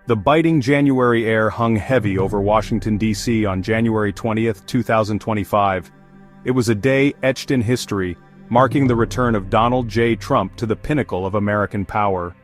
The biting January air hung heavy over Washington, D.C. on January 20, 2025. It was a day etched in history, marking the return of Donald J. Trump to the pinnacle of American power.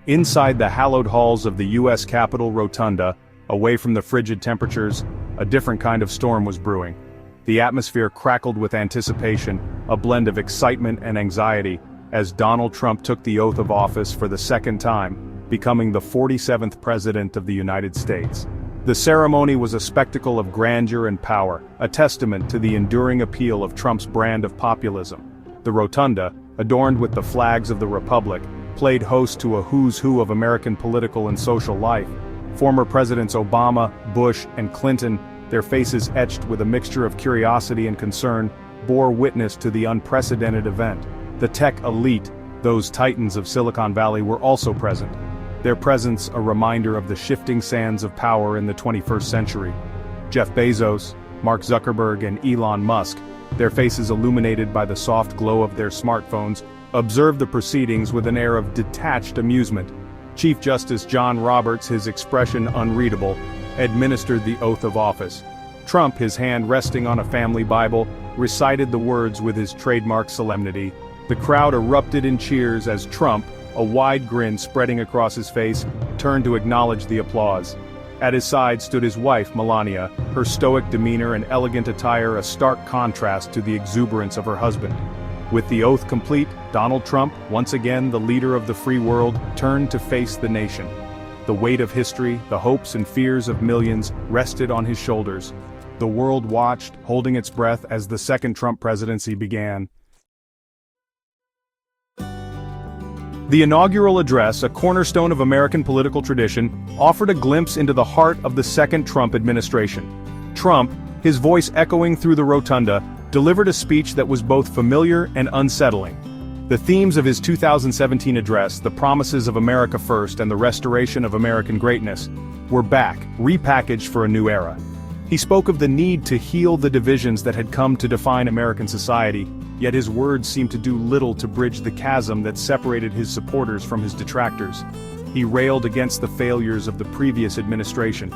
Inside the hallowed halls of the U.S. Capitol Rotunda, away from the frigid temperatures, a different kind of storm was brewing. The atmosphere crackled with anticipation, a blend of excitement and anxiety, as Donald Trump took the oath of office for the second time, becoming the 47th President of the United States. The ceremony was a spectacle of grandeur and power, a testament to the enduring appeal of Trump's brand of populism. The Rotunda, adorned with the flags of the Republic, played host to a who's who of American political and social life. Former Presidents Obama, Bush, and Clinton, their faces etched with a mixture of curiosity and concern, bore witness to the unprecedented event. The tech elite, those titans of Silicon Valley, were also present. Their presence a reminder of the shifting sands of power in the 21st century. Jeff Bezos, Mark Zuckerberg, and Elon Musk, their faces illuminated by the soft glow of their smartphones, observed the proceedings with an air of detached amusement. Chief Justice John Roberts, his expression unreadable, administered the oath of office. Trump, his hand resting on a family Bible, recited the words with his trademark solemnity. The crowd erupted in cheers as Trump, a wide grin spreading across his face, turned to acknowledge the applause. At his side stood his wife, Melania, her stoic demeanor and elegant attire a stark contrast to the exuberance of her husband. With the oath complete, Donald Trump, once again the leader of the free world, turned to face the nation. The weight of history, the hopes and fears of millions, rested on his shoulders. The world watched, holding its breath as the second Trump presidency began. The inaugural address, a cornerstone of American political tradition, offered a glimpse into the heart of the second Trump administration. Trump, his voice echoing through the rotunda, delivered a speech that was both familiar and unsettling. The themes of his 2017 address, the promises of America First and the restoration of American greatness, were back, repackaged for a new era. He spoke of the need to heal the divisions that had come to define American society, yet his words seemed to do little to bridge the chasm that separated his supporters from his detractors. He railed against the failures of the previous administration,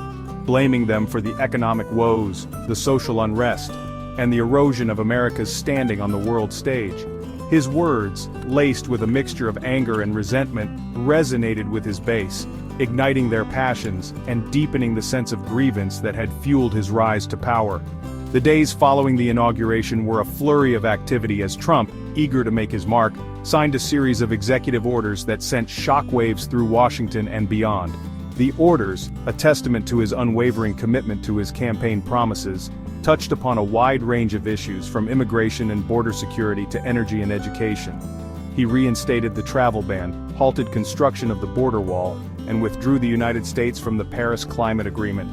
blaming them for the economic woes, the social unrest, and the erosion of America's standing on the world stage. His words, laced with a mixture of anger and resentment, resonated with his base, igniting their passions and deepening the sense of grievance that had fueled his rise to power. The days following the inauguration were a flurry of activity as Trump, eager to make his mark, signed a series of executive orders that sent shockwaves through Washington and beyond. The orders, a testament to his unwavering commitment to his campaign promises, touched upon a wide range of issues from immigration and border security to energy and education. He reinstated the travel ban, halted construction of the border wall, and withdrew the United States from the Paris Climate Agreement.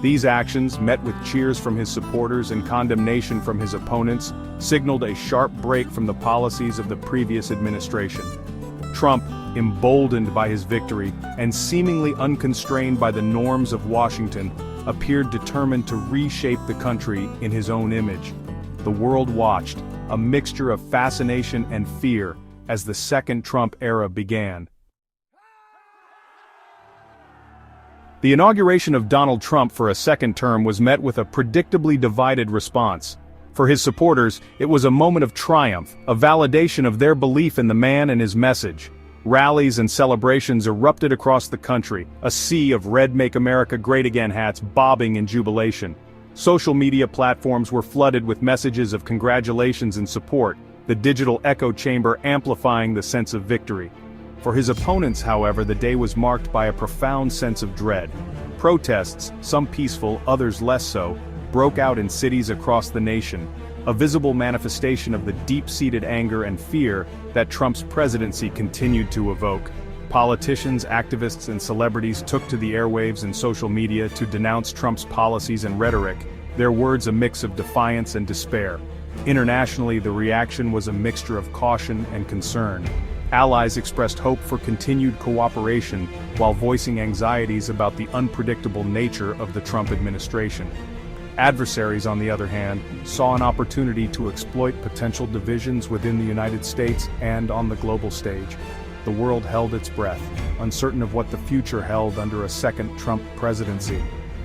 These actions, met with cheers from his supporters and condemnation from his opponents, signaled a sharp break from the policies of the previous administration. Trump, emboldened by his victory and seemingly unconstrained by the norms of Washington, appeared determined to reshape the country in his own image. The world watched, a mixture of fascination and fear, as the second Trump era began. The inauguration of Donald Trump for a second term was met with a predictably divided response. For his supporters, it was a moment of triumph, a validation of their belief in the man and his message. Rallies and celebrations erupted across the country, a sea of Red Make America Great Again hats bobbing in jubilation. Social media platforms were flooded with messages of congratulations and support, the digital echo chamber amplifying the sense of victory. For his opponents, however, the day was marked by a profound sense of dread. Protests, some peaceful, others less so, broke out in cities across the nation, a visible manifestation of the deep-seated anger and fear that Trump's presidency continued to evoke. Politicians, activists, and celebrities took to the airwaves and social media to denounce Trump's policies and rhetoric, their words a mix of defiance and despair. Internationally, the reaction was a mixture of caution and concern. Allies expressed hope for continued cooperation, while voicing anxieties about the unpredictable nature of the Trump administration. Adversaries, on the other hand, saw an opportunity to exploit potential divisions within the United States and on the global stage. The world held its breath. uncertain of what the future held under a second Trump presidency.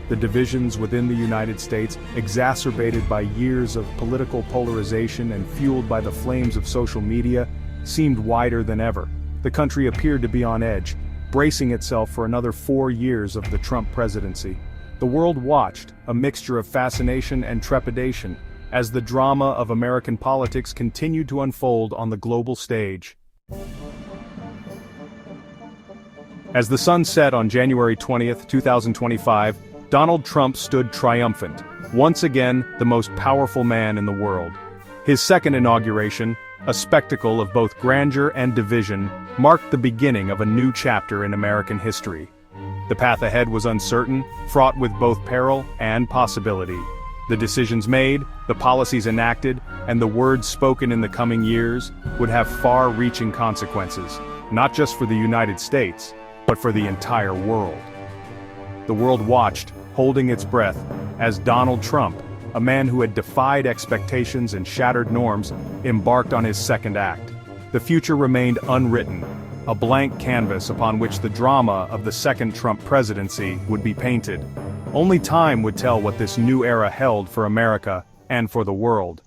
The divisions within the United States, exacerbated by years of political polarization and fueled by the flames of social media, seemed wider than ever. The country appeared to be on edge, bracing itself for another 4 years of the Trump presidency. The world watched, a mixture of fascination and trepidation, as the drama of American politics continued to unfold on the global stage. As the sun set on January 20, 2025, Donald Trump stood triumphant, once again the most powerful man in the world. His second inauguration, a spectacle of both grandeur and division, marked the beginning of a new chapter in American history. The path ahead was uncertain, fraught with both peril and possibility. The decisions made, the policies enacted, and the words spoken in the coming years would have far-reaching consequences, not just for the United States, but for the entire world. The world watched, holding its breath, as Donald Trump, a man who had defied expectations and shattered norms, embarked on his second act. The future remained unwritten, a blank canvas upon which the drama of the second Trump presidency would be painted. Only time would tell what this new era held for America and for the world.